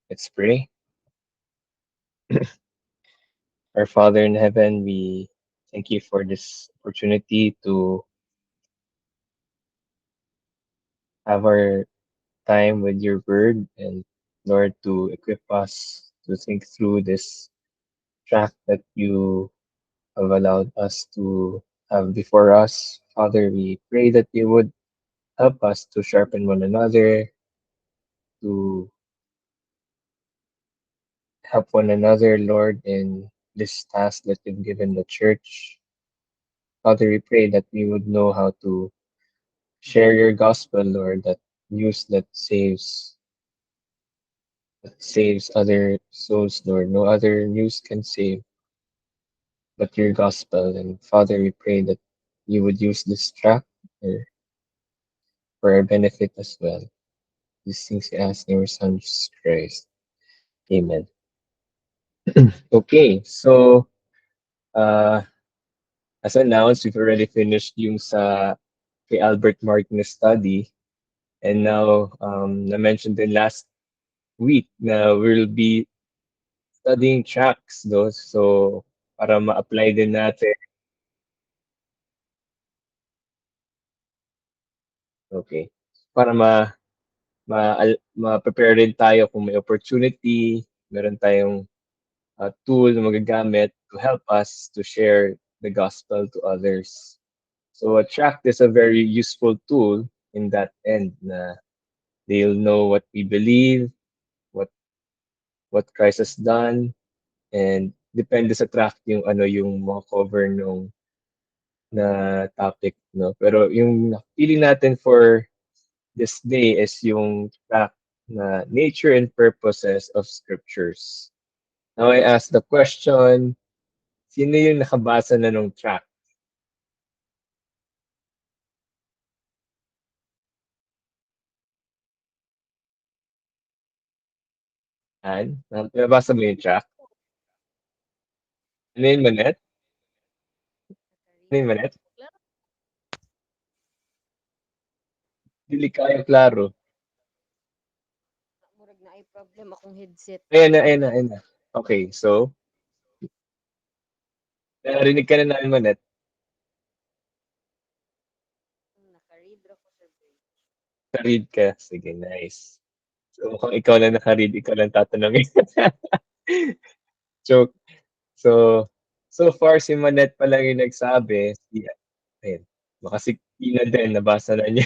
Let's pray. Our Father in heaven, we thank you for this opportunity to have our time with your word and Lord to equip us to think through this track that you have allowed us to have before us. Father, we pray that you would help us to sharpen one another, to help one another, Lord, in this task that you've given the church. Father, we pray that we would know how to share your gospel, Lord, that news that saves other souls, Lord. No other news can save but your gospel. And Father, we pray that you would use this track for, for our benefit as well. These things we ask in your Son Jesus Christ. Amen. Okay, so uh, as announced, we've already finished yung sa kay Albert Martinez study. And now, na-mention din last week na we'll be studying tracks, no? So, para ma-apply din natin. Okay. Para ma-prepare din tayo kung may opportunity, meron tayong tool na magagamit to help us to share the gospel to others. So a tract is a very useful tool in that end na they'll know what we believe, what what Christ has done, and depende sa tract yung ano yung mga cover nung na topic, no? Pero yung feeling natin for this day is yung tract na nature and purposes of scriptures. Now I ask the question, sino yung nakabasa na nung tract? Nabasa mo yung tract? Ano yun, Manet? Ano yun, Manet? Dili kayo klaro. Murag na ay problem akong headset. Ayan na. Okay, so, narinig ka na namin, Manet. Naka-read ra ko sa brain. Naka-read ka. Sige, nice. So, kung ikaw lang naka-read, ikaw lang tatanungin. Joke. So, so far, si Manet pa lang yung nagsabi. Ayun. Baka si Kina din, nabasa na niya.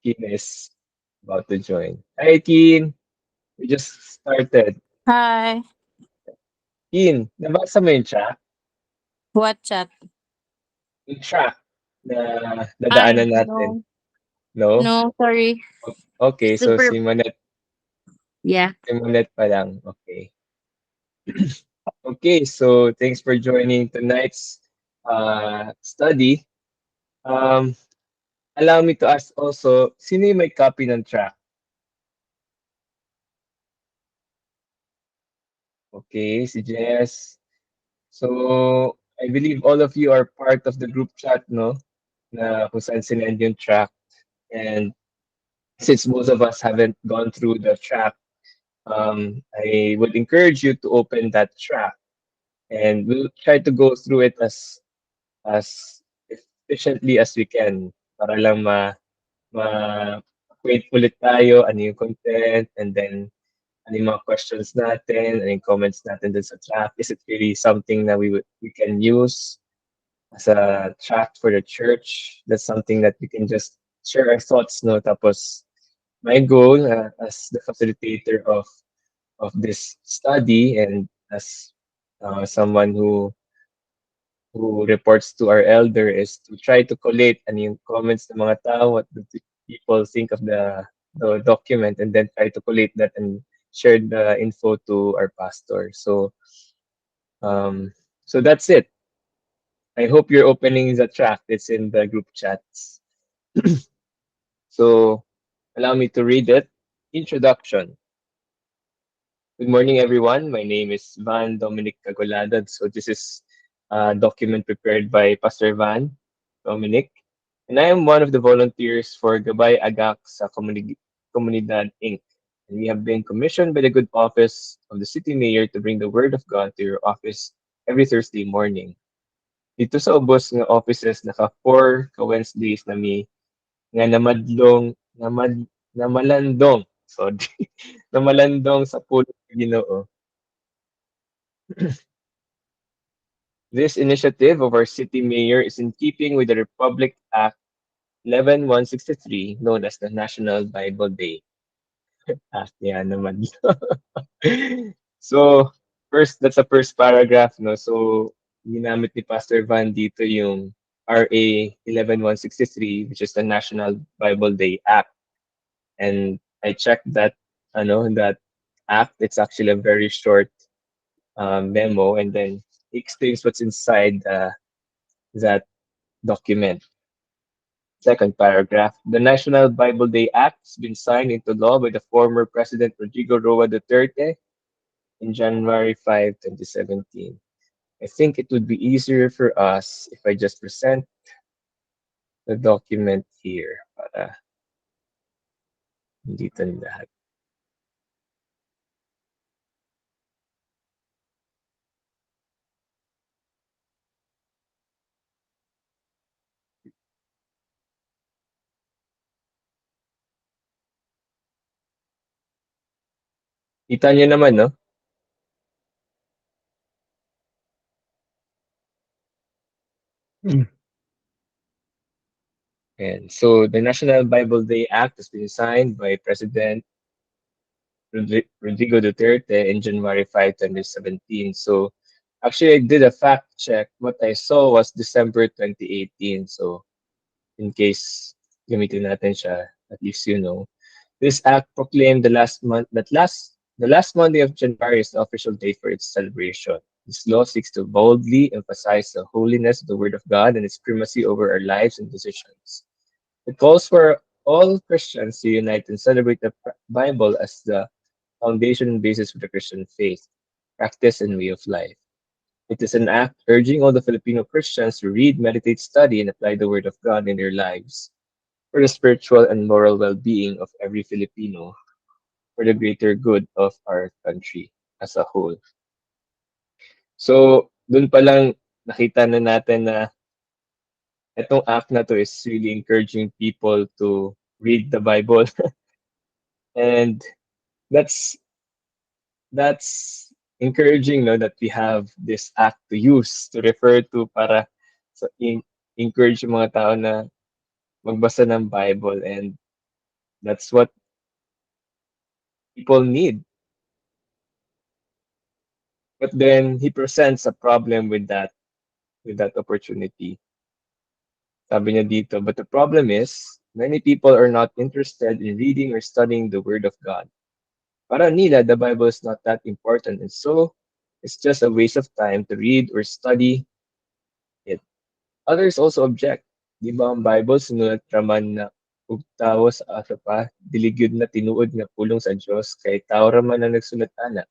Keen is about to join. Hi, Keen. We just started. Hi. Keen, nabasa mo yung track? What chat? Yung track na Ay, nadaanan natin. no. No? No, sorry. Okay, so Super. Yeah. si Manet pa lang. Okay. Okay, so thanks for joining tonight's study. Um, allow me to ask also, sino yung may copy ng track? Okay, si Jess. So, I believe all of you are part of the group chat, no? Na kung saan sinend yung track. And since most of us haven't gone through the track, I would encourage you to open that track. And we'll try to go through it as efficiently as we can para lang ma-acquaint ulit tayo, ano yung content, and then ano yung mga questions natin, ano yung comments natin dun sa track. Is it really something that we can use as a track for the church? That's something that we can just share our thoughts, no? Tapos, my goal as the facilitator of this study and as someone who reports to our elder is to try to collate ano yung comments ng mga tao, what do people think of the document, and then try to collate that and share the info to our pastor. Um, so that's it. I hope you're opening the track. It's in the group chats. So allow me to read it. Introduction. Good morning, everyone. My name is Van Dominic Cagolada. So this is a document prepared by Pastor Van Dominic. And I am one of the volunteers for Gabay Agak sa Comunidad Inc. And we have been commissioned by the good office of the city mayor to bring the word of God to your office every Thursday morning. Dito sa ubos nga offices, naka 4 ka Wednesdays na nga namalandong, sorry, namalandong sa pulong ng Ginoo. This initiative of our city mayor is in keeping with the Republic Act 11163, known as the National Bible Day. Yan naman. So, first, that's the first paragraph, no? So, ginamit ni Pastor Van dito yung RA 11163, which is the National Bible Day Act. And I checked that act. It's actually a very short memo, and then it explains what's inside that document. Second paragraph. The National Bible Day Act has been signed into law by the former President Rodrigo Roa Duterte in January 5, 2017. I think it would be easier for us if I just present the document here para dito na lahat. Kita niyo naman, no? And so the National Bible Day Act has been signed by President Rodrigo Duterte in January 5, 2017. So actually, I did a fact check. What I saw was December 2018. So in case gamitin natin siya, at least you know. This act proclaimed the last Monday of January is the official date for its celebration. This law seeks to boldly emphasize the holiness of the Word of God and its primacy over our lives and decisions. It calls for all Christians to unite and celebrate the Bible as the foundation and basis for the Christian faith, practice, and way of life. It is an act urging all the Filipino Christians to read, meditate, study, and apply the Word of God in their lives for the spiritual and moral well-being of every Filipino, for the greater good of our country as a whole. So, dun pa lang nakita na natin na itong act na to is really encouraging people to read the Bible. And that's encouraging, no, that we have this act to use to refer to para encourage yung mga tao na magbasa ng Bible, and that's what people need. But then he presents a problem with that opportunity. Sabi niya dito, but the problem is many people are not interested in reading or studying the Word of God. Para nila, the Bible is not that important, and so it's just a waste of time to read or study it. Others also object. Di ba ang Bible sinulat raman na ug tawo sa ato pa, diligyod na tinuod nga pulong sa Dios kay tawo raman ang nagsulat ana.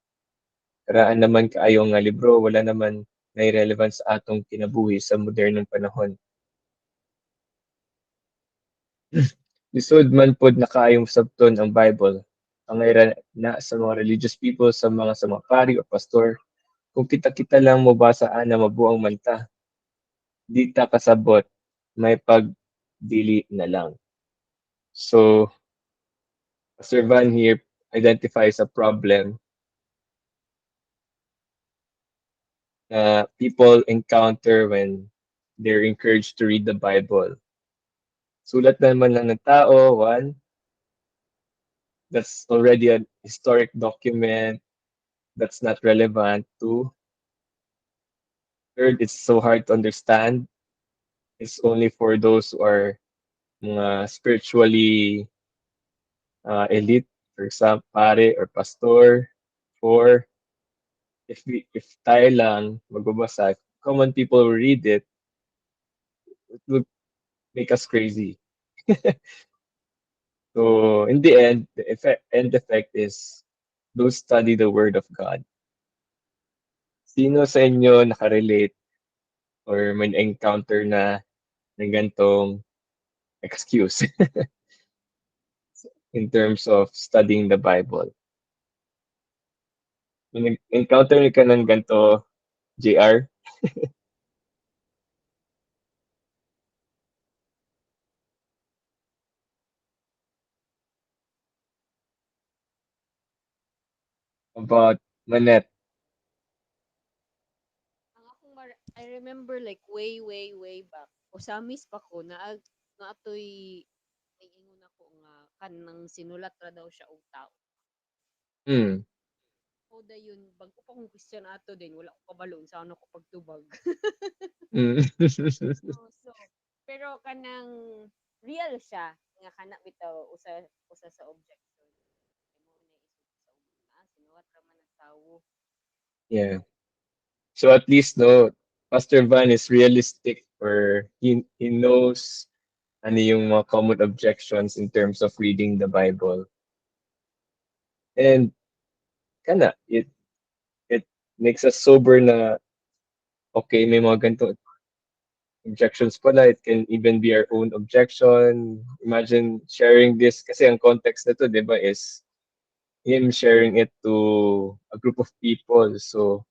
Karaan naman kaayo nga libro, wala naman na relevance sa atong kinabuhi sa modernong panahon. Lisod man pod na kaayong sabton ang Bible. Pangayra na sa mga religious people, sa mga pari o pastor, kung kita-kita lang mo basa ana mabuang manta, di ta kasabot, may pagdili na lang. So, Pastor Van here identifies a problem na people encounter when they're encouraged to read the Bible. Sulat naman lang ng tao, one, that's already a historic document that's not relevant. Two, third, it's so hard to understand. It's only for those who are mga spiritually elite, for example, pare or pastor. Four, if tayo lang magbabasa, common people will read it, it would make us crazy. So in the end, the end effect is don't study the Word of God. Sino sa inyo nakarelate or may encounter na ng gantong excuse? in terms of studying the Bible? May encounter ka ng ganito, JR? About Manette? Ang akong I remember like way, way, way back. Usamis pa ko na atoy ay ingon ako nga kanang sinulat ra daw siya og tao. Hmm. O dayon bago pa kong question ato din wala ko kabalo sa ano ko pagtubag. Hmm. So pero kanang real siya nga kana bitaw usa sa objection. Mo na isip sa sinuwat ra man ang tawo. Yeah. So at least no, Pastor Van is realistic, or he knows ano yung mga common objections in terms of reading the Bible. And kana it makes us sober na okay, may mga ganito objections pala. It can even be our own objection. Imagine sharing this kasi ang context nito, 'di ba, is him sharing it to a group of people. So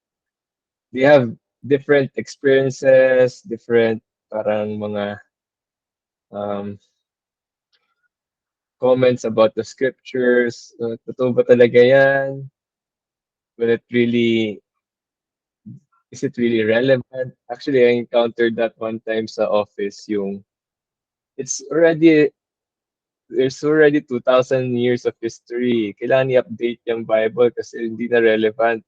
they have different experiences, different parang mga um, comments about the scriptures. Totoo ba talaga yan? Will it really, is it really relevant? Actually, I encountered that one time sa office, yung it's already, there's already 2,000 years of history. Kailangan i-update yung Bible kasi hindi na relevant.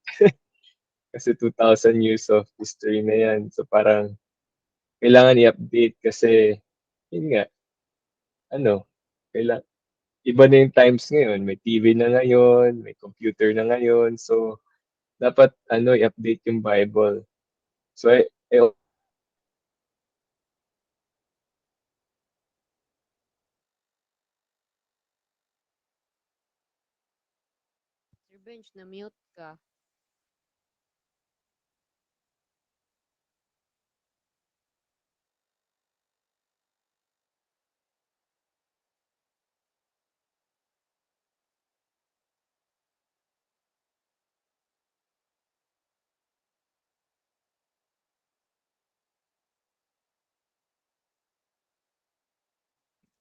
Kasi 2,000 years of history na yan. So parang kailangan i-update kasi yun nga, ano, kailangan, iba na yung times ngayon. May TV na ngayon, may computer na ngayon. So dapat ano, i-update yung Bible. So I Sir Bench na mute ka.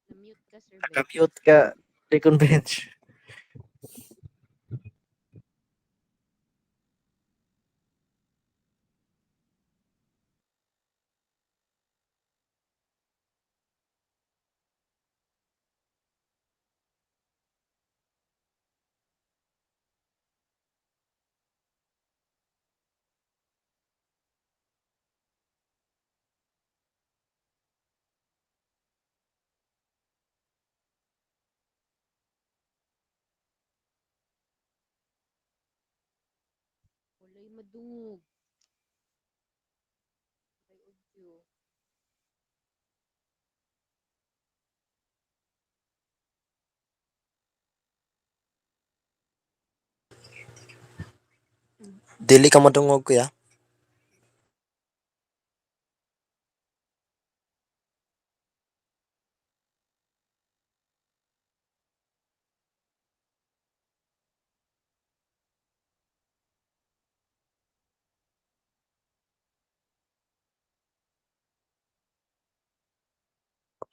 Na mute ka Sir Bench. Naka-mute ka, Recon Bench. Walay madungog. May audio. Dili ka madungog kuya.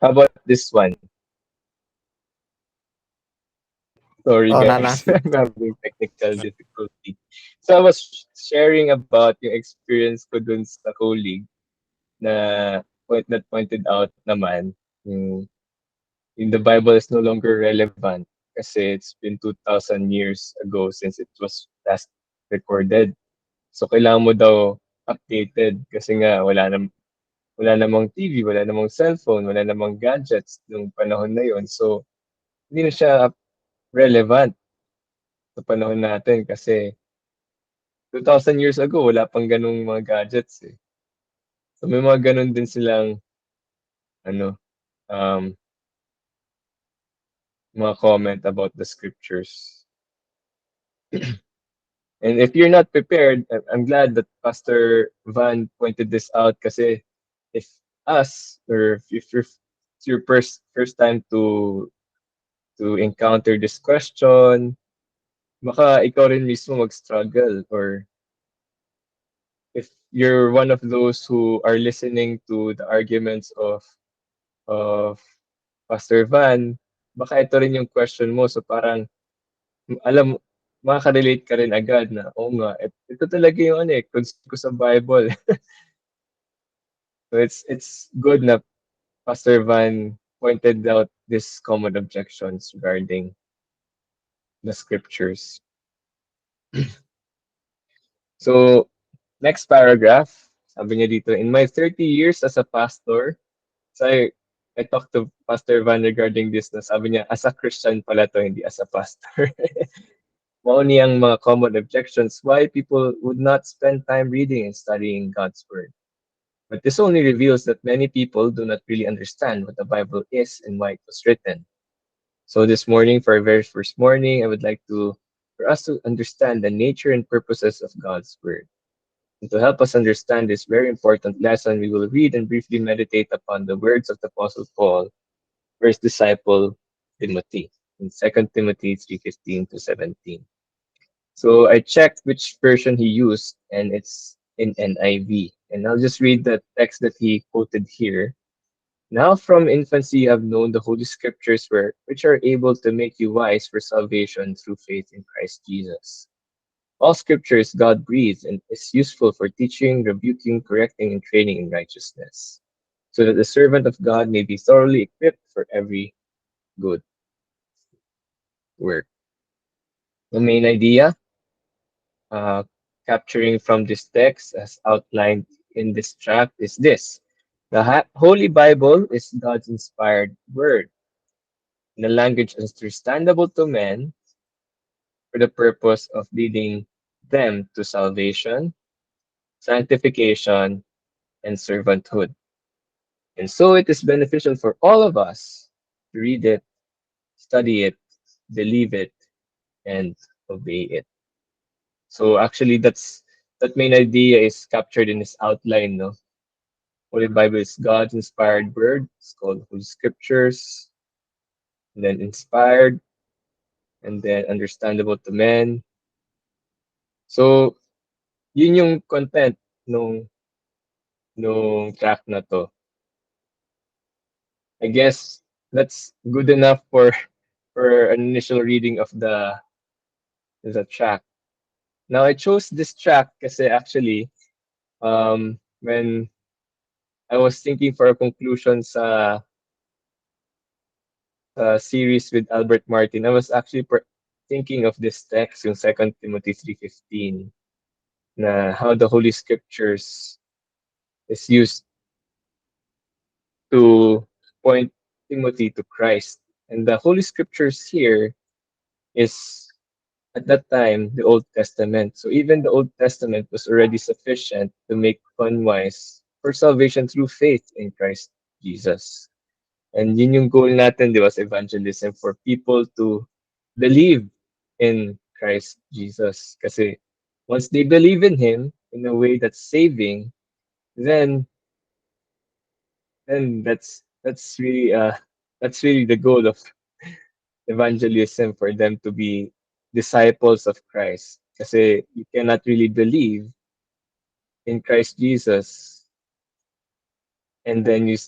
How about this one? Sorry Oh, nana. guys, I'm having technical difficulty. So I was sharing about yung experience ko dun sa colleague na that pointed out naman yung the Bible is no longer relevant kasi it's been 2,000 years ago since it was last recorded. So kailangan mo daw updated kasi nga wala namang TV, wala namang cellphone, wala namang gadgets nung panahon na yon. So hindi na siya relevant sa panahon natin kasi 2,000 years ago wala pang ganung mga gadgets eh. So may mga ganun din silang ano um mga comment about the scriptures. And if you're not prepared, I'm glad that Pastor Van pointed this out kasi if us, or if you're, it's your first time to to encounter this question, baka ikaw rin mismo mag-struggle, or if you're one of those who are listening to the arguments of Pastor Van, baka ito rin yung question mo. So parang alam, makaka-relate ka rin agad na, oo nga, ito talaga yung ano eh, concern ko sa Bible. So it's good na Pastor Van pointed out these common objections regarding the scriptures. So, next paragraph, sabi niya dito, in my 30 years as a pastor, so I talked to Pastor Van regarding this na sabi niya, as a Christian pala to, hindi as a pastor. Mauni ang mga common objections why people would not spend time reading and studying God's Word. But this only reveals that many people do not really understand what the Bible is and why it was written. So this morning, for our very first morning, I would like for us to understand the nature and purposes of God's Word. And to help us understand this very important lesson, we will read and briefly meditate upon the words of the Apostle Paul, first disciple Timothy, in 2 Timothy 3:15 to 17. So I checked which version he used, and it's in NIV. And I'll just read the text that he quoted here. Now from infancy you have known the Holy Scriptures which are able to make you wise for salvation through faith in Christ Jesus. All Scripture is God-breathed and is useful for teaching, rebuking, correcting, and training in righteousness, so that the servant of God may be thoroughly equipped for every good work. The main idea, capturing from this text as outlined in this tract, is this. The Holy Bible is God's inspired word in a language understandable to men for the purpose of leading them to salvation, sanctification, and servanthood. And so it is beneficial for all of us to read it, study it, believe it, and obey it. So actually that main idea is captured in this outline, no? Holy Bible is God's inspired word. It's called Holy Scriptures, and then inspired, and then understandable to men. So, yun yung content nung track na to. I guess that's good enough for an initial reading of the track. Now I chose this track kasi actually when I was thinking for a conclusion sa series with Albert Martin, I was actually thinking of this text, yung 2 Timothy 3:15, na how the Holy Scriptures is used to point Timothy to Christ. And the Holy Scriptures here is, at that time, the Old Testament. So even the Old Testament was already sufficient to make one wise for salvation through faith in Christ Jesus. And yun yung goal natin, di ba, sa evangelism, for people to believe in Christ Jesus. Kasi once they believe in Him in a way that's saving, then that's really the goal of evangelism, for them to be disciples of Christ. Kasi you cannot really believe in Christ Jesus and then you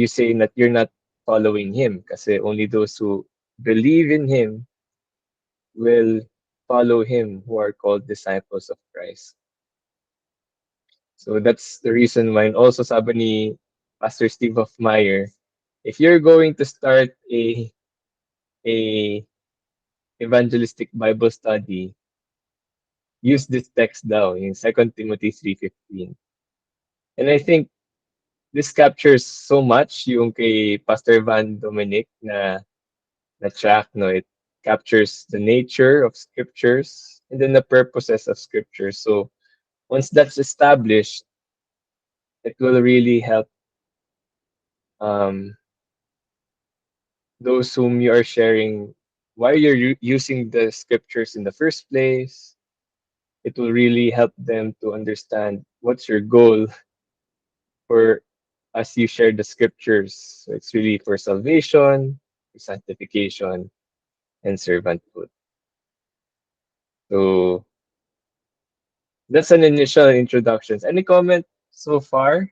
say that you're not following Him. Kasi only those who believe in Him will follow Him, who are called disciples of Christ. So that's the reason why. And also sabi ni Pastor Steve Hoffmeyer, if you're going to start a evangelistic Bible study, use this text daw in 2 Timothy 3:15. And I think this captures so much yung kay Pastor Van Dominic na track, no? It captures the nature of scriptures and then the purposes of scripture. So once that's established, it will really help those whom you are sharing why you're using the scriptures in the first place. It will really help them to understand what's your goal for as you share the scriptures. So it's really for salvation, for sanctification, and servanthood. So that's an initial introduction. Any comment so far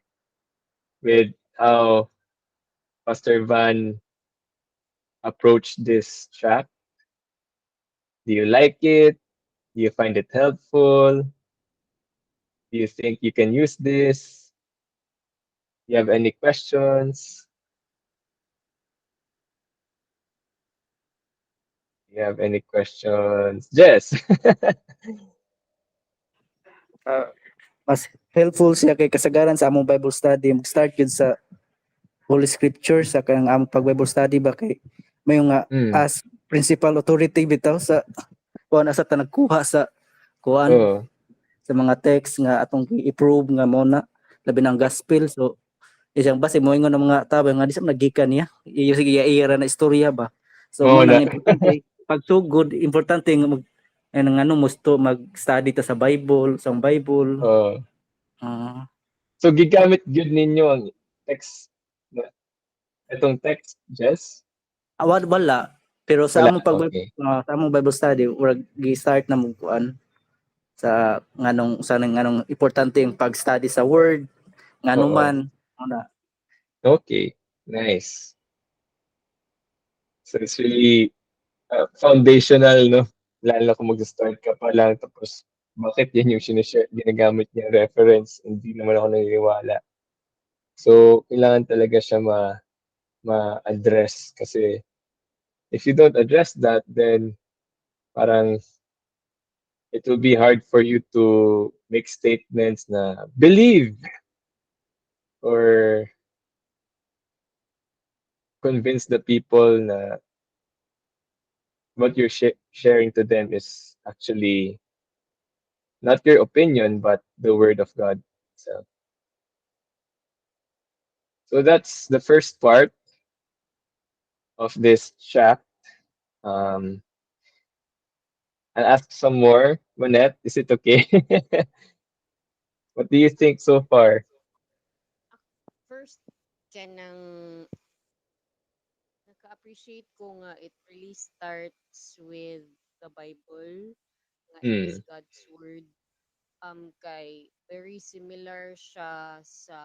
with how Pastor Van approached this track? Do you like it? Do you find it helpful? Do you think you can use this? Do you have any questions? Do you have any questions? Jess. Mas helpful siya kay kasagaran sa among Bible study. Mag-start yun sa Holy Scripture sa kanang among pag-Bible study ba kay may nga Mm. as principal authority bitaw sa kuan asa ta nagkuha sa kuan Oh, sa mga text nga atong i-prove nga mo na labi ng gospel. So isang base mo ingon ng mga tao nga di sa nagikan niya iyo sige iya na istorya ba. So mo oo na. nang importante pag sugod importante nga mag ano musto mag-study ta sa Bible, sa Bible. Oo. Ah, So gigamit gyud ninyo ang text na itong text, Jess? wala. Pero sa Wala, among okay. sa among Bible study, urag gi-start na mo kuan sa nganong importante yung pag-study sa word, ngano Oo. man ana. Okay, nice. So it's really foundational, no? Lalo kung mag-start ka pa lang tapos bakit yan yung ginagamit niya reference, hindi naman ako naniniwala. So, kailangan talaga siya ma-address kasi if you don't address that, then parang it will be hard for you to make statements na believe or convince the people na what you're sharing to them is actually not your opinion, but the word of God. So that's the first part of this chat. Um, I'll ask some more. Manette, is it okay? What do you think so far? First, kanang naka-appreciate ko nga it really starts with the Bible, nga it is Hmm. God's word. Kay very similar siya sa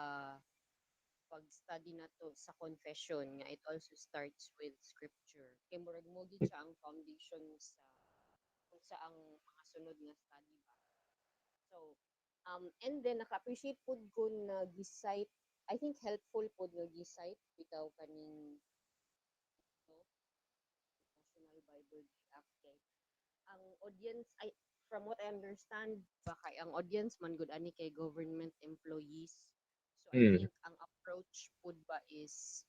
pag-study nato sa confession nga it also starts with scripture. Kay murag mo gid siya ang foundation sa kung sa ang mga sunod nga study ba. So, and then naka-appreciate pud ko na gi-cite, I think helpful pud nga gi-cite bitaw kaning no, National Bible Act kay ang audience ay from what I understand baka ang audience man good ani kay government employees. So I Hmm. think ang approach pud ba is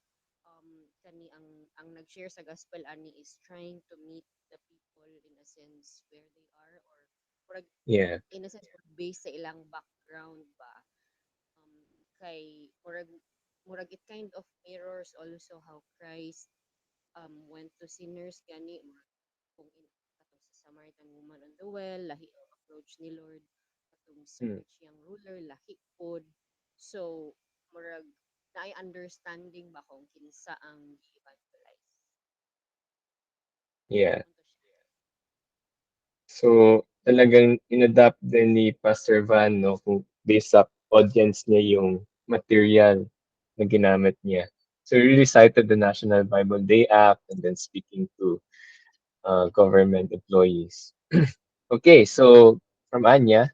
kani ang nag-share sa gospel ani is trying to meet the people in a sense where they are or murag Yeah. in a sense based sa ilang background ba kay murag it kind of mirrors also how Christ went to sinners gani kung katong sa Samaritan woman on the well lahi ang approach ni Lord katong sa Hmm. rich young ruler lahi pod so murag naay understanding ba kung kinsa ang gi-evangelize. Yeah. Unto siya. So, talagang inadapt din ni Pastor Van, no, kung based sa audience niya yung material na ginamit niya. So, he really cited the National Bible Day Act and then speaking to government employees. Okay, so from Anya,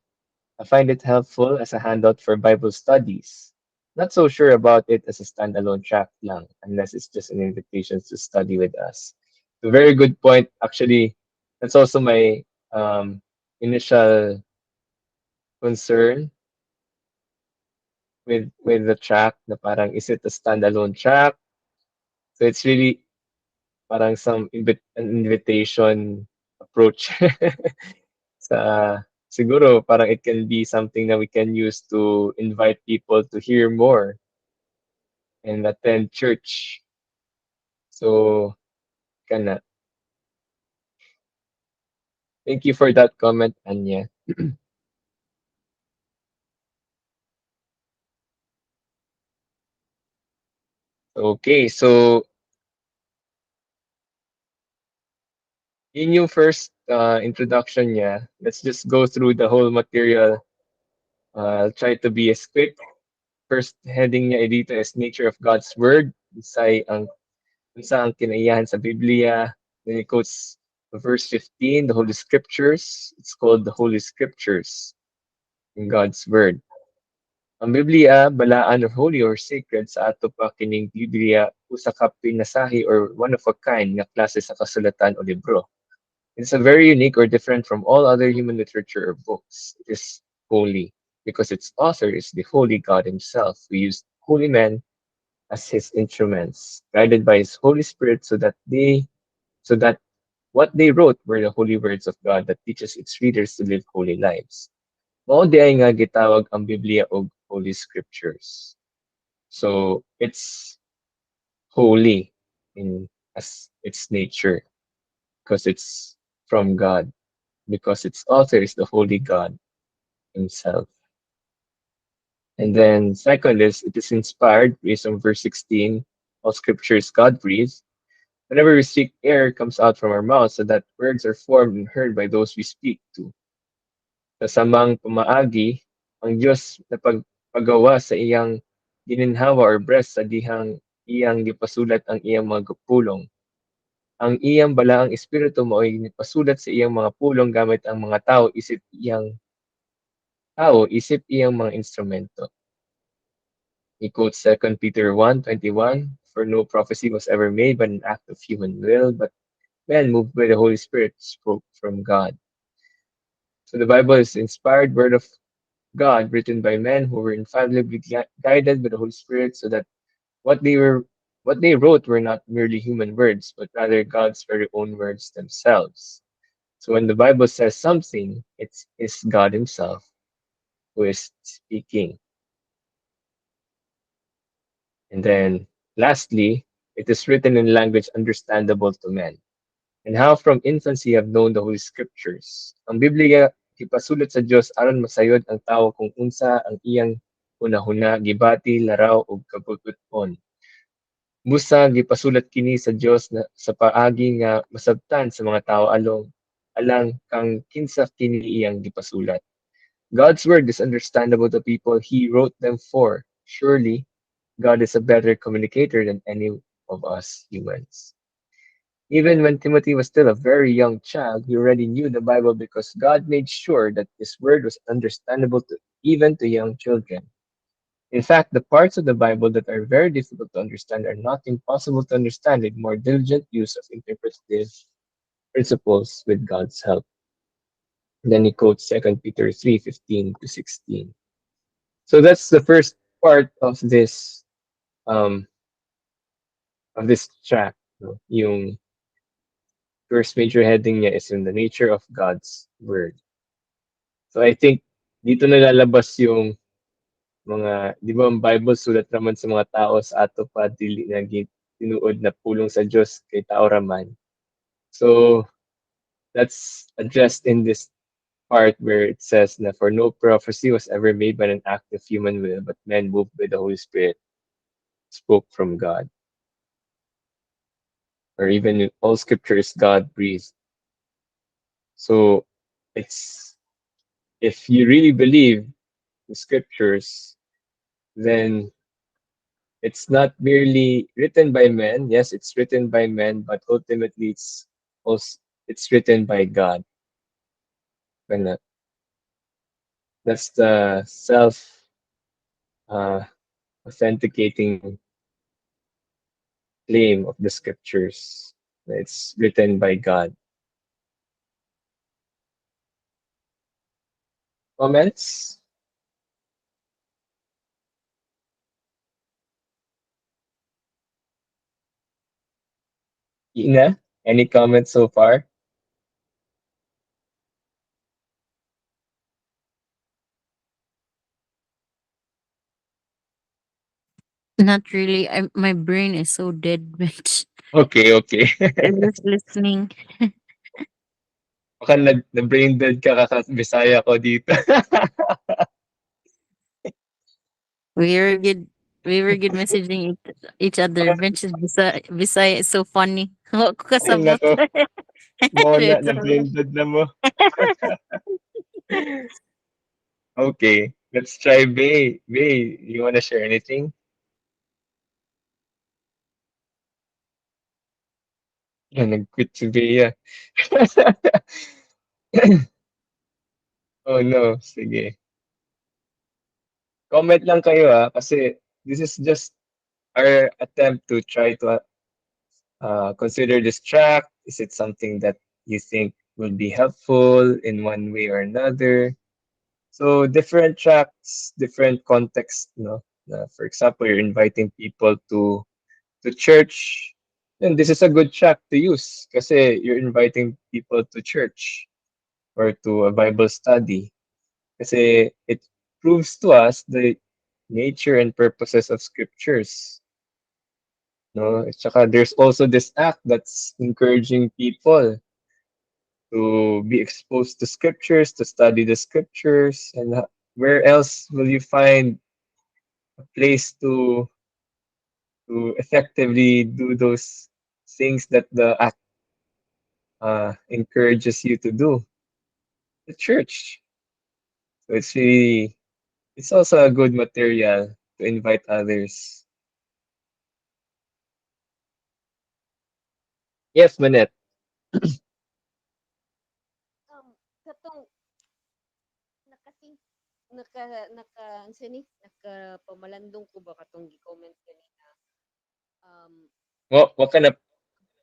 I find it helpful as a handout for Bible studies. Not so sure about it as a standalone track lang, unless it's just an invitation to study with us. A very good point. Actually, that's also my initial concern with the track na parang is it a standalone track? So it's really parang an invitation approach sa siguro parang it can be something that we can use to invite people to hear more and attend church. So, kana. Thank you for that comment, Anya. Okay, so Yun yung first introduction niya. Let's just go through the whole material. I'll try to be as quick. First heading niya dito is Nature of God's Word. Unsa ang kinaiyahan sa Biblia. Then he quotes verse 15, the Holy Scriptures. It's called the Holy Scriptures in God's Word. Ang Biblia, balaan or holy or sacred sa ato pa kining Biblia usa ka pinasahi or one of a kind nga klase sa kasulatan o libro. It's a very unique or different from all other human literature or books. It is holy because its author is the holy God himself who used holy men as his instruments, guided by his Holy Spirit so that what they wrote were the holy words of God that teaches its readers to live holy lives. Mao di ay nga gitawag ang Biblia og Holy Scriptures. So it's holy in as its nature because it's from God, because its author is the holy God himself. And then second is it is inspired based on verse 16. All scripture is God breathed. Whenever we speak, air comes out from our mouths so that words are formed and heard by those we speak to. Sa samang pumaagi, ang Diyos na paggawa sa iyang gininhawa or breast sa dihang iyang gipasulat ang iyang mga pulong. Ang iyang balaang espiritu mao'y nipasulat sa iyang mga pulong gamit ang mga isip iyang mga instrumento. He quotes 2 Peter 1:21, for no prophecy was ever made by an act of human will, but men moved by the Holy Spirit spoke from God. So the Bible is inspired word of God written by men who were infallibly guided by the Holy Spirit so that what they wrote were not merely human words, but rather God's very own words themselves. So when the Bible says something, it is God himself who is speaking. And then lastly, it is written in language understandable to men. And how from infancy have known the Holy Scriptures. Ang Biblia gipasulat sa Dios aron masayod ang tawo kung unsa ang iyang hunahuna, gibati, laraw ug kabututon. Busa gipasulat kini sa Dios na sa paagi nga masabtan sa mga tawo alang kang kinsa kini iyang gipasulat. God's word is understandable to people he wrote them for. Surely God is a better communicator than any of us humans. Even when Timothy was still a very young child, he already knew the Bible because God made sure that his word was understandable even to young children. In fact, the parts of the Bible that are very difficult to understand are not impossible to understand with more diligent use of interpretive principles with God's help. And then he quotes 2 Peter 3:15-16. So that's the first part of this track. No? Yung first major heading niya is in the nature of God's word. So I think dito nalalabas yung mga, di ba ang Bible sulat naman sa mga tao sa ato pa dili na tinuod na pulong sa Dios kay tao raman. So that's addressed in this part where it says na for no prophecy was ever made by an act of human will, but men moved by the Holy Spirit spoke from God. Or even all scripture is God breathed. So it's, if you really believe the scriptures, then it's not merely written by men. Yes, it's written by men, but ultimately it's written by God. That's the self authenticating claim of the scriptures. It's written by God. Comments? Ina, any comments so far? Not really. My brain is so dead, bitch. Okay. I'm just listening. Baka na-brain dead ka kakabisaya ko dito. We were good. We were good messaging each other. Bench is Bisaya is so funny. Wa ko Ay, kasabot. nako. Mona, It's okay. na-blended na mo. Okay, let's try Bay. Bay, you wanna share anything? Yan, nag-quit si Bea. Oh no, sige. Comment lang kayo kasi this is just our attempt to try to consider this track. Is it something that you think will be helpful in one way or another? So different tracks, different context, for example, you're inviting people to church, then this is a good track to use kasi you're inviting people to church or to a Bible study kasi it proves to us the nature and purposes of scriptures. No? At saka there's also this act that's encouraging people to be exposed to scriptures, to study the scriptures, and where else will you find a place to effectively do those things that the act encourages you to do? The church. So it's also a good material to invite others. Yes, Manette. Katong nakasing ano siya ni nakapamalandong ko ba katong gi-comment kanina. Um,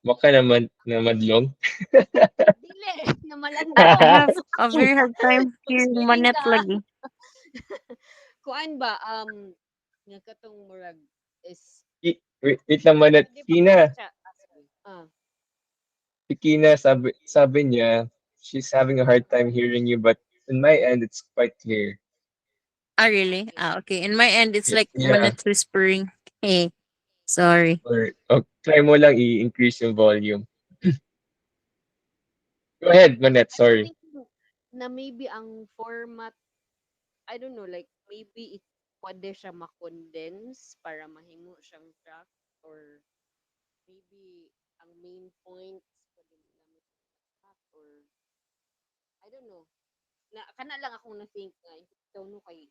Wa ka naman na madlong. dili na I malandong. have a very hard time hearing Explaining Manette ta. lagi. Kuan ba nga katong murag is Wait lang, Manette. di ba Kina, siya sorry. si Kina, sabi niya, she's having a hard time hearing you, but in my end, it's quite clear. Ah, really? Okay. Ah, okay. In my end, it's like Yeah. Manette whispering. Hey, sorry. Or, try mo lang i-increase yung volume. Go ahead, Manette. I was Sorry. thinking na maybe ang format, I don't know, like maybe pwede siya ma-condense para mahimo siyang track or maybe ang main points pwede namin track or I don't know. Na kana lang akong na-think nga ikaw no kay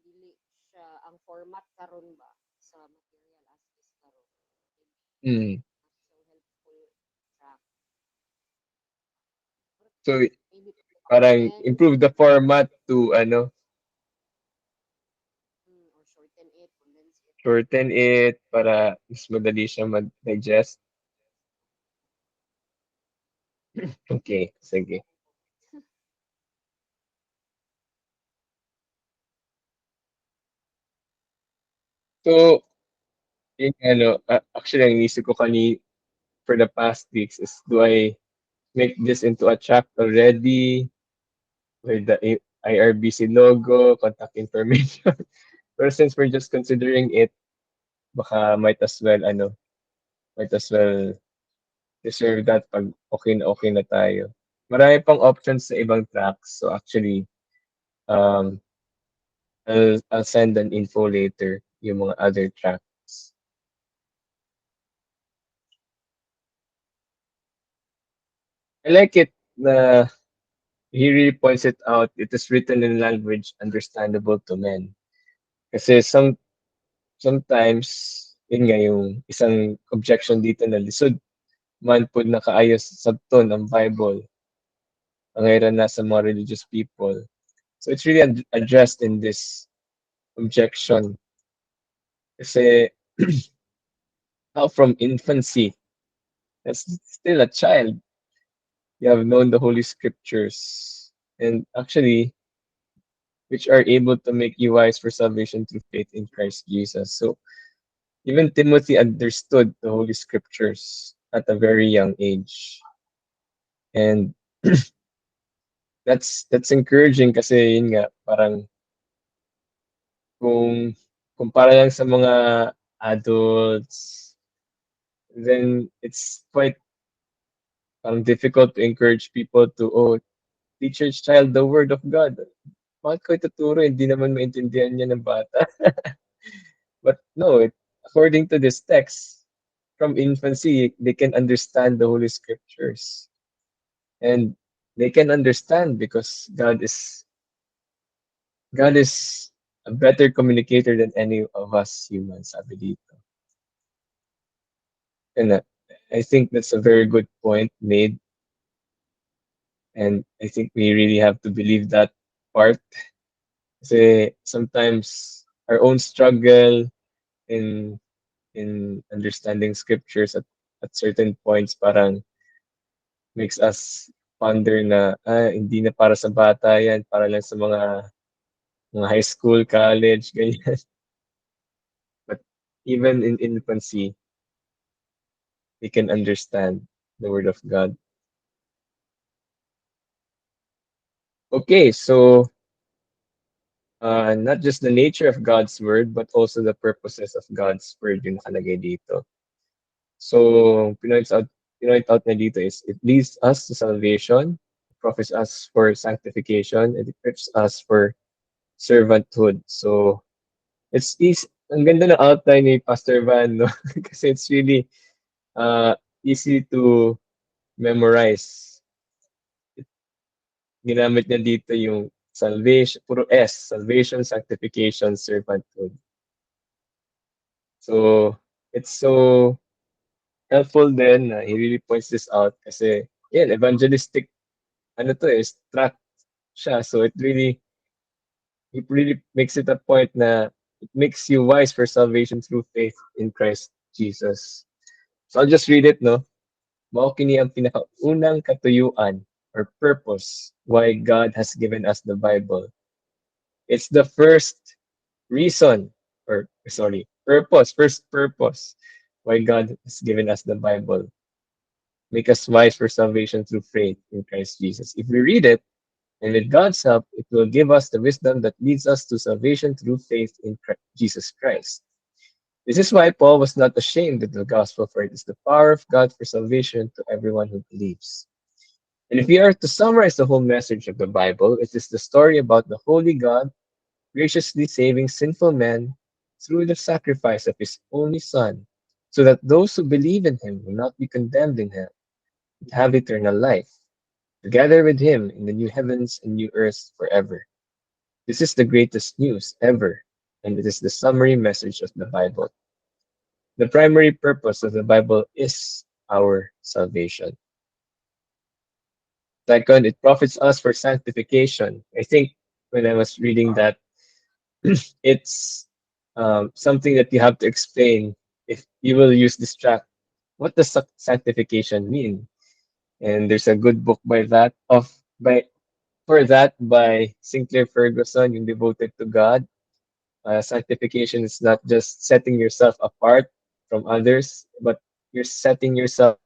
dili siya ang format karon ba sa material as is karon. Mm. So helpful track. So, Maybe parang condense improve the format to, or shorten it, condense it. shorten it para mas madali siya mag-digest. Okay, sige. So, yung actually, ang inisip ko for the past weeks is, do I make this into a track already with the IRBC logo, contact information? Pero since we're just considering it, baka might as well deserve that pag okay na tayo. Marami pang options sa ibang tracks. So actually, um, I'll send an info later, yung mga other tracks. I like it na he really points it out. It is written in language understandable to men. Kasi sometimes, yun nga yung isang objection dito na lisod man po nakaayos sa ton ng Bible, pangyayari na sa mga religious people. So it's really addressed in this objection. Kasi how from infancy, that's still a child, you have known the Holy Scriptures, and actually, which are able to make you wise for salvation through faith in Christ Jesus. So even Timothy understood the Holy Scriptures at a very young age. And that's encouraging kasi yun nga, parang kung kumpara lang sa mga adults, then it's quite difficult to encourage people to, teach your child the word of God. Bakit ko ituturo? Hindi naman maintindihan niya ng bata. But no, according to this text, from infancy, they can understand the Holy Scriptures. And they can understand because God is a better communicator than any of us humans, sabi dito. And I think that's a very good point made. And I think we really have to believe that part. Kasi sometimes our own struggle in understanding scriptures at certain points parang makes us ponder na hindi na para sa bata yan, para lang sa mga high school, college, ganyan. But even in infancy, we can understand the word of God. Okay, so not just the nature of God's word, but also the purposes of God's word yung nakalagay dito. So, pinoint out niya dito is, it leads us to salvation, profits us for sanctification, and equips us for servanthood. So, it's easy. Ang ganda ng outline ni Pastor Van, no? Kasi it's really easy to memorize. Ginamit niya dito yung salvation, puro S, salvation, sanctification, servanthood. So, it's so helpful then he really points this out kasi, yan, evangelistic, ano to track siya. So, it really makes it a point na it makes you wise for salvation through faith in Christ Jesus. So, I'll just read it, no? Mao kini ang pinakaunang katuyuan or purpose why God has given us the Bible. It's the first reason, or sorry, first purpose why God has given us the Bible. Make us wise for salvation through faith in Christ Jesus. If we read it, and with God's help, it will give us the wisdom that leads us to salvation through faith in Jesus Christ. This is why Paul was not ashamed of the gospel, for it is the power of God for salvation to everyone who believes. And if we are to summarize the whole message of the Bible, it is the story about the holy God graciously saving sinful men through the sacrifice of his only Son, so that those who believe in him will not be condemned in hell, but have eternal life, together with him in the new heavens and new earth forever. This is the greatest news ever, and it is the summary message of the Bible. The primary purpose of the Bible is our salvation. Second, it profits us for sanctification. I think when I was reading that, it's something that you have to explain if you will use this track. What does sanctification mean? And there's a good book by Sinclair Ferguson, yung Devoted to God. Sanctification is not just setting yourself apart from others, but you're setting yourself.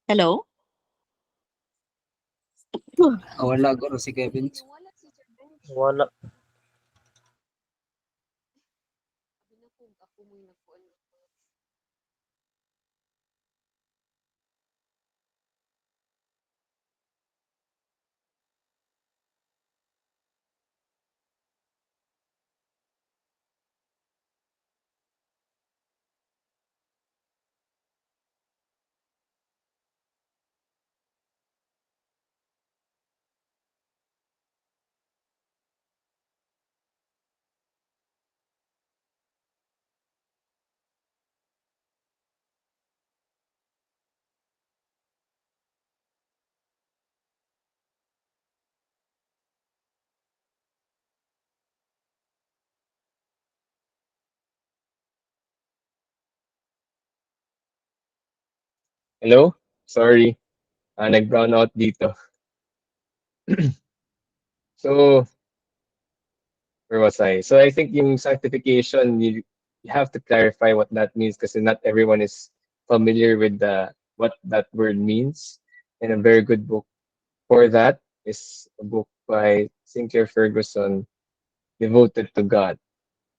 Hello? Wala ko si Kevin. Wala si Sir Bench. Wala. Sabi na kung ako mo'y nagkuhan. Hello? Sorry. Nag-brown out dito. So, where was I? So I think yung sanctification, you have to clarify what that means kasi not everyone is familiar with what that word means. And a very good book for that is a book by Sinclair Ferguson, Devoted to God,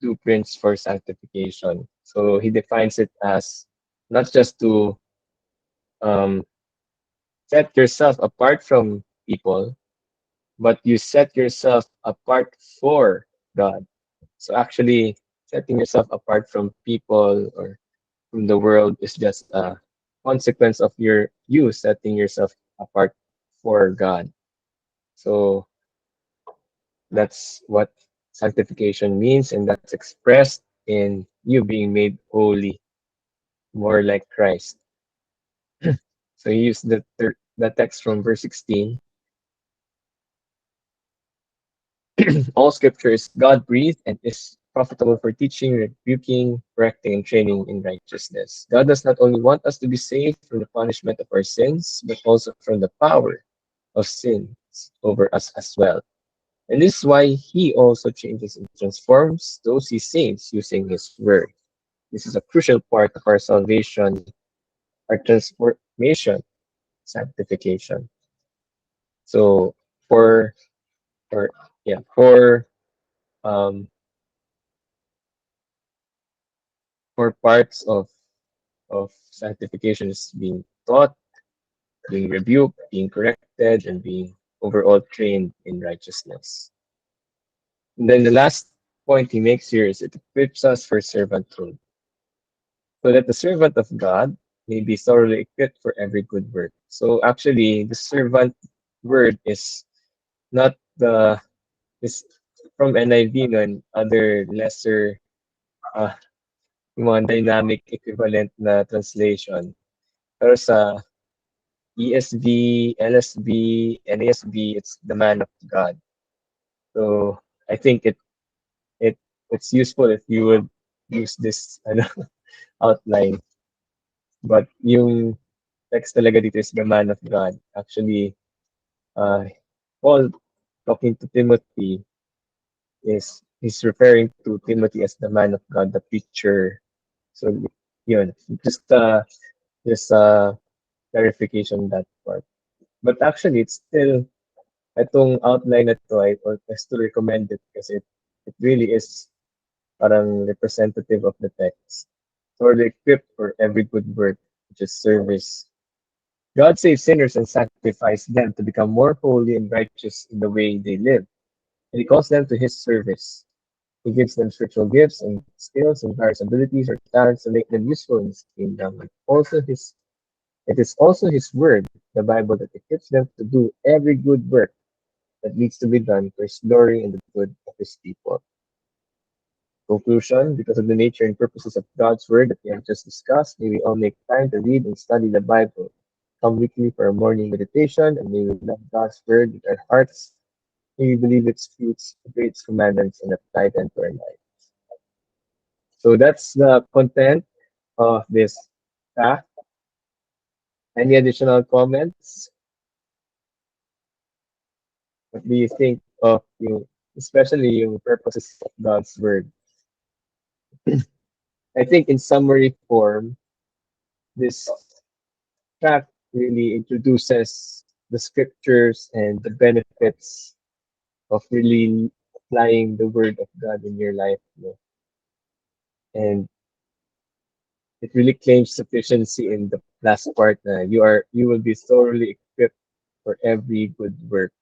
Blueprints for Sanctification. So he defines it as not just to um, set yourself apart from people, but you set yourself apart for God. So actually, setting yourself apart from people or from the world is just a consequence of you setting yourself apart for God. So that's what sanctification means, and that's expressed in you being made holy, more like Christ. So he used the text from verse 16. All scripture is God breathed and is profitable for teaching, rebuking, correcting, and training in righteousness. God does not only want us to be saved from the punishment of our sins, but also from the power of sins over us as well. And this is why he also changes and transforms those he saves using his word. This is a crucial part of our salvation, our transformation, sanctification. So for for yeah, um for parts of sanctification is being taught, being rebuked, being corrected, and being overall trained in righteousness. And then the last point he makes here is it equips us for servanthood, so that the servant of God may be thoroughly equipped for every good work. So actually, the servant word is not the is from NIV no, and other lesser uh, yung mga dynamic equivalent na translation. Pero sa ESV, LSB, NASB, it's the man of God. So I think it it's useful if you would use this outline. But yung text talaga dito is the man of God. Actually, uh, Paul talking to Timothy is he's referring to Timothy as the man of God, the preacher. So yun, just clarification that part. But actually, it's still itong outline na to, I still recommend it kasi it really is parang representative of the text. So they're equipped for every good work, which is service. God saves sinners and sanctifies them to become more holy and righteous in the way they live. And he calls them to his service. He gives them spiritual gifts and skills and various abilities or talents to make them useful in his kingdom. It is also his word, the Bible, that equips them to do every good work that needs to be done for his glory and the good of his people. Conclusion, because of the nature and purposes of God's word that we have just discussed, may we all make time to read and study the Bible. Come weekly for a morning meditation, and may we love God's word with our hearts. May we believe its truths, obey its commandments, and apply them to our life. So that's the content of this fact. Any additional comments? What do you think of you, especially yung purposes of God's word? I think in summary form, this track really introduces the scriptures and the benefits of really applying the word of God in your life. And it really claims sufficiency in the last part na you will be thoroughly equipped for every good work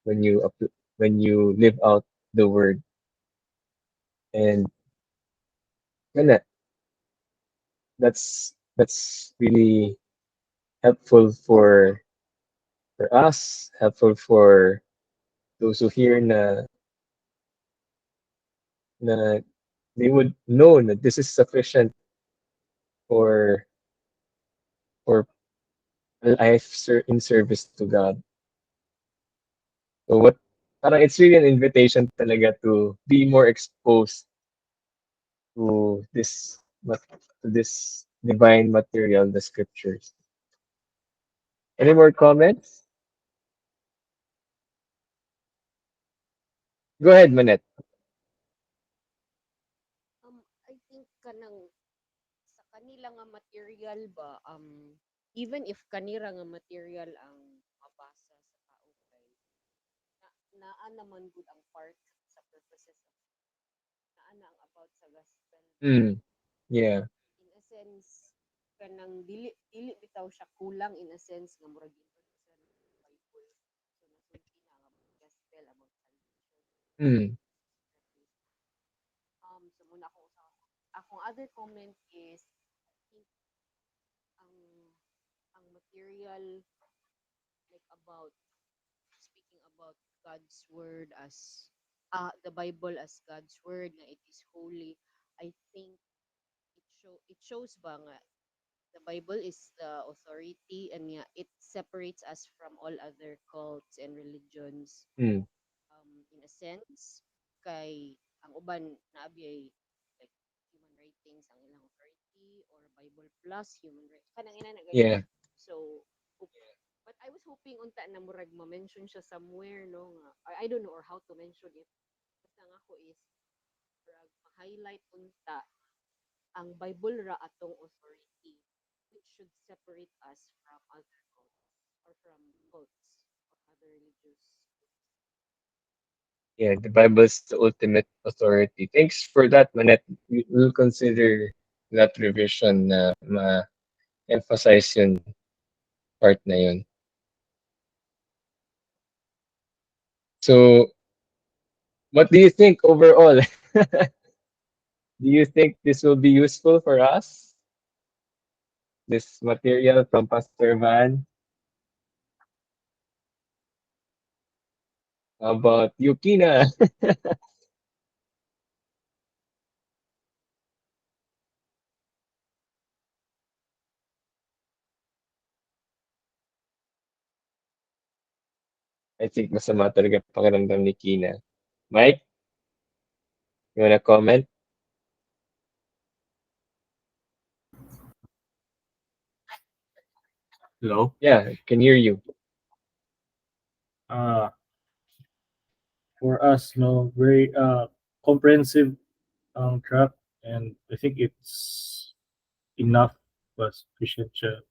when you live out the word. And yun that's really helpful for us, helpful for those who hear na they would know that this is sufficient for for in service to God. So parang it's really an invitation talaga to be more exposed to this divine material, the scriptures. Any more comments? Go ahead, Manette. I think kanang sa kanila nga material ba, even if kanira nga material ang mabasa sa tao kay naa naman gud ang part sa purposes of naa na ang about sa gospel. Yeah. In a sense, kanang dili bitaw siya kulang in a sense nga murag introduction sa Bible. So nasulti na nga gospel about salvation. Mm. So muna akong other comment is I think ang ang material like about speaking about God's word as the Bible as God's word nga it is holy. I think it shows ba nga the Bible is the authority and yeah, it separates us from all other cults and religions. Mm. In a sense, kay ang uban naabi ay like human writings ang ilang authority or Bible plus human rights. Kanang ina na ganyan. Yeah. So, but I was hoping unta na murag ma-mention siya somewhere no nga I don't know or how to mention it. Basta nga ako is murag ma-highlight unta ang Bible ra atong authority which should separate us from other cults or from cults or other religious groups. Yeah, the Bible's the ultimate authority. Thanks for that, Manette. We'll consider that revision na ma-emphasize yun part na yun. So, what do you think overall? Do you think this will be useful for us? This material from Pastor Van? How about Yukina? I think masama talaga pakiramdam ni Kina. Mike, you wanna comment? Hello. Yeah, can hear you. Uh, for us, no, very comprehensive track, and I think it's enough but sufficient siya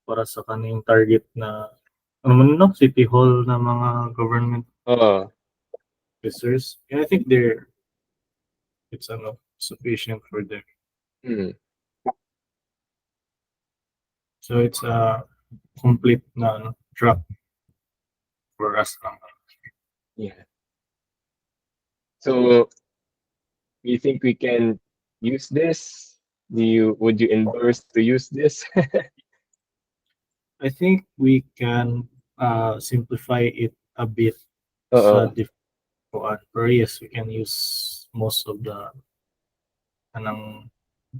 para sa kaning target na ano man no, city hall na mga government Oh, officers. And I think it's sufficient for them. hmm. So it's a complete na track for us. Yeah. So, you think we can use this? Would you endorse to use this? I think we can simplify it a bit sa Oo. different. Pero yes, we can use most of the kanang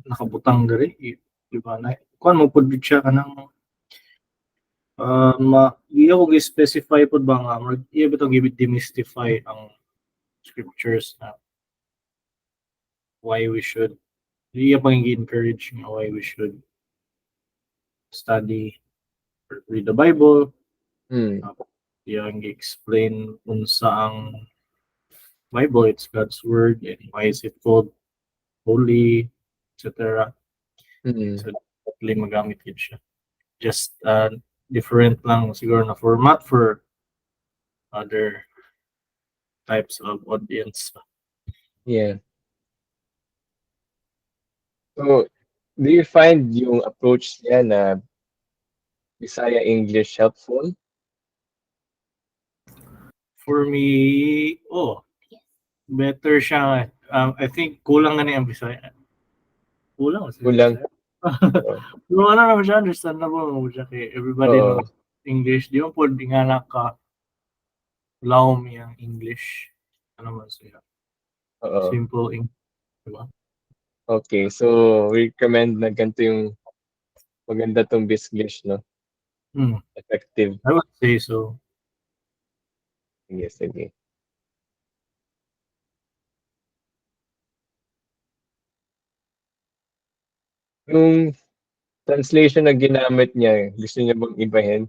nakabutang diri, di ba na kuan mo pud siya kanang iya ko gi-specify pud ba nga iya bitaw demystify ang scriptures na why we should iya pang encourage nga why we should study or read the Bible. Hmm. Iya ang explain unsa ang Bible, it's God's word, and why is it called holy, etc. Mm. So definitely magamit yun siya. Just different lang siguro na format for other types of audience. Yeah. So, do you find yung approach niya na Bisaya English helpful? For me, better siya. I think kulang na niya ang Bisaya. Kulang. Kulang. Pero ano naman siya, understandable mo siya kay everybody Oo. knows English. Di mo po di nga naka laom yung English. Ano man siya. Oo. Simple English. Diba? Okay, so we recommend na ganito yung maganda tong Bisglish, no? Effective. I would say so. Yes, sige. Yung translation na ginamit niya, gusto niya bang ibahin?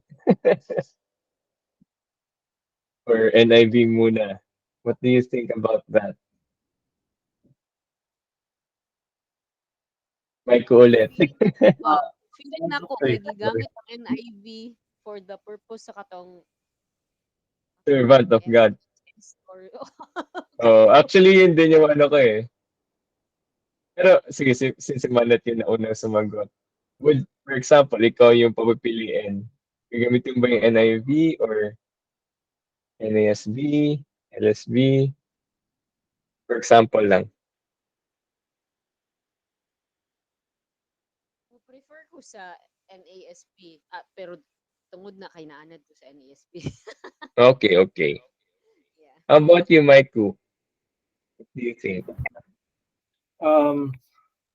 Or NIV muna? What do you think about that? Mike ulit. Feeling na ko Okay. kay gigamit ang NIV for the purpose sa katong Servant of God. or Oh, actually yun din yung ano ko eh. Pero sige, since si Manat yung naunang sumagot. Would, for example, ikaw yung papipiliin. Gagamitin ba yung NIV or NASB, LSB? For example lang. prefer ko sa NASB pero tungod na kay naanad ko sa NASB. Okay, okay. Yeah. How about you, Maiku? What do you think?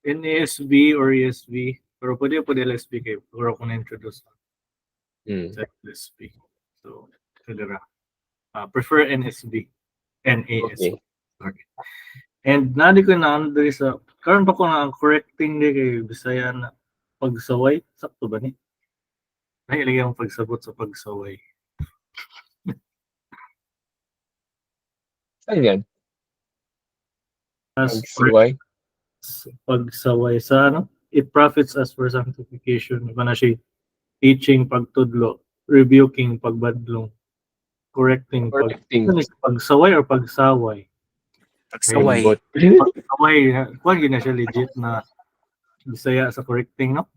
NASB or ESV, pero pwede po LSB kayo. Pero ako na-introduce Hmm. sa LSB. So, kadira. Prefer NSB. NASB. Okay. Sorry. And nadi ko na ano diri sa karon pa ko na ang correcting di kay Bisaya na pagsaway. Sakto ba ni? Ay, ilagay ang pagsabot sa pagsaway. Saan yan? As Pagsuway? pagsaway sa ano? It profits us for sanctification. Iba na siya teaching pagtudlo, rebuking pagbadlong, correcting Correcting. pagsaway or pagsaway. Pagsaway. Bot. Pagsaway, kuan gyud na siya legit na Bisaya sa correcting, no?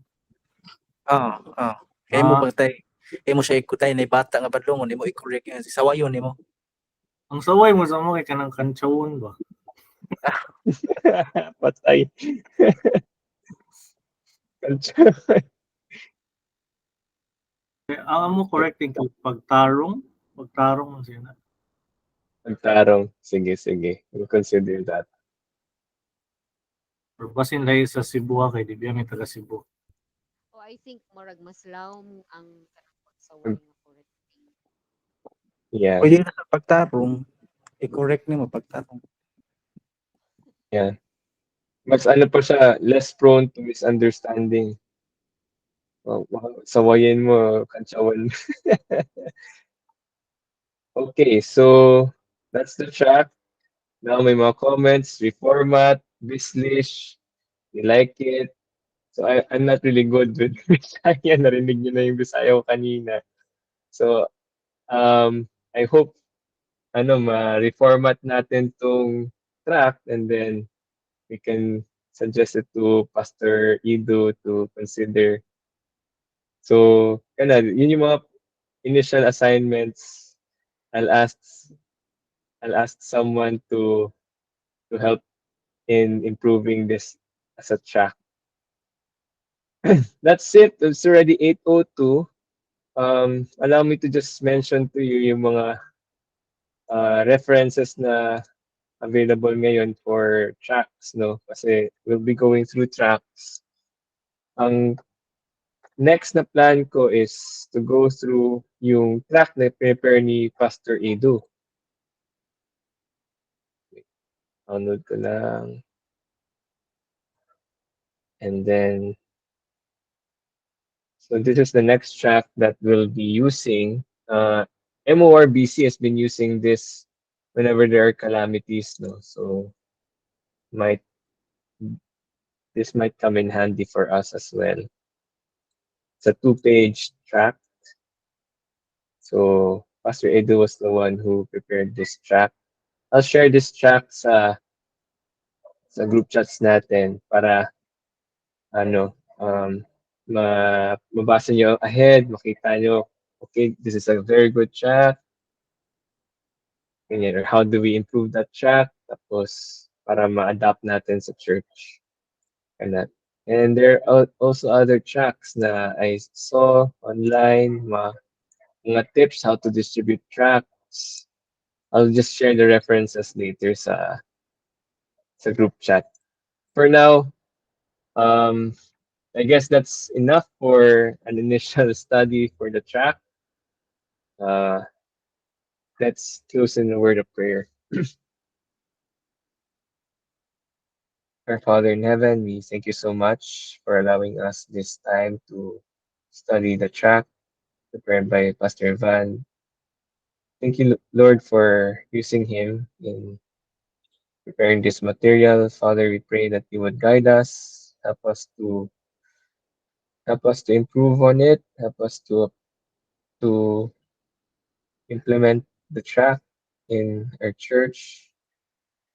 Kaya mo Ah. pagtay, kaya mo siya ikutay na bata nga badlongon, di mo i-correct yan. Sawayon ni mo. Ang saway mo sa mo kay kanang kantsawon ba? Patay. Ang mo correcting kay pagtarong man siya na. Pagtarong. Sige, sige. We'll consider that. Or basin lahi sa Cebu kay di biya may taga Cebu. Oh, I think murag mas lawom ang kanang pagsaway nga correcting. Yeah. Pwede na sa pagtarong, i-correct ni mo pagtarong. Yeah. Mas ano pa siya, less prone to misunderstanding. Sawayin mo, kantsawan. Okay, so that's the track. Now may mga comments, reformat, Bislish, you like it. So I'm not really good with Bisaya. Narinig niyo na yung Bisaya ko kanina. So I hope ma-reformat natin tong track and then we can suggest it to Pastor Ido to consider. So, yun yung mga initial assignments. I'll ask someone to help in improving this as a track. That's it. It's already 8:02. Allow me to just mention to you yung mga references na available ngayon for tracks, no? Kasi we'll be going through tracks. Ang next na plan ko is to go through yung track na prepare ni Pastor Edu. Download ko lang. And then, so this is the next track that we'll be using. MORBC has been using this whenever there are calamities, no? So, this might come in handy for us as well. It's a 2-page track. So Pastor Edu was the one who prepared this track. I'll share this track sa group chats natin para mabasa nyo ahead, makita nyo, okay, this is a very good track. Ganyan, or how do we improve that track? Tapos para ma-adapt natin sa church. And there are also other tracks na I saw online, mga tips how to distribute tracks. I'll just share the references later sa group chat. For now, I guess that's enough for an initial study for the track. Let's close in a word of prayer. Our Father in heaven, we thank you so much for allowing us this time to study the track prepared by Pastor Van. Thank you, Lord, for using him in preparing this material. Father, we pray that you would guide us, help us to improve on it, help us to implement the track in our church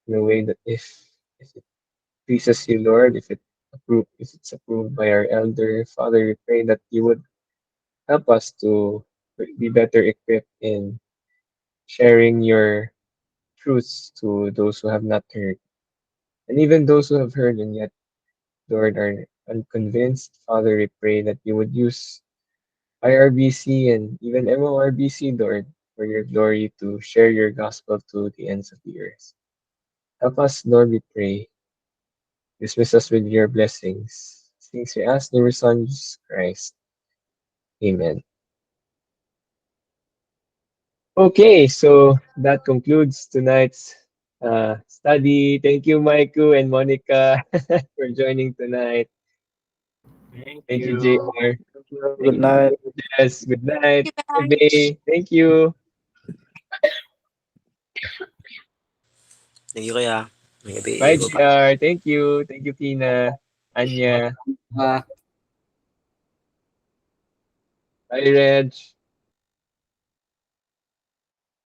in a way that if it pleases you, Lord, if it's approved by our elder, Father, we pray that you would help us to be better equipped in sharing your truths to those who have not heard. And even those who have heard and yet, Lord, are unconvinced, Father, we pray that you would use IRBC and even MORBC, Lord, for your glory to share your gospel to the ends of the earth. Help us, Lord, we pray. Dismiss us with your blessings. Things we ask in your Son, Jesus Christ. Amen. Okay, so that concludes tonight's study. Thank you, Maiku and Monica, for joining tonight. Thank you, JR. Good night. Yes, good night. Bye. Bye. Thank you. Thank you kaya. May gabi. Bye, Bye-bye. JR. Thank you. Thank you, Tina. Anya. Ah. Bye, Reg.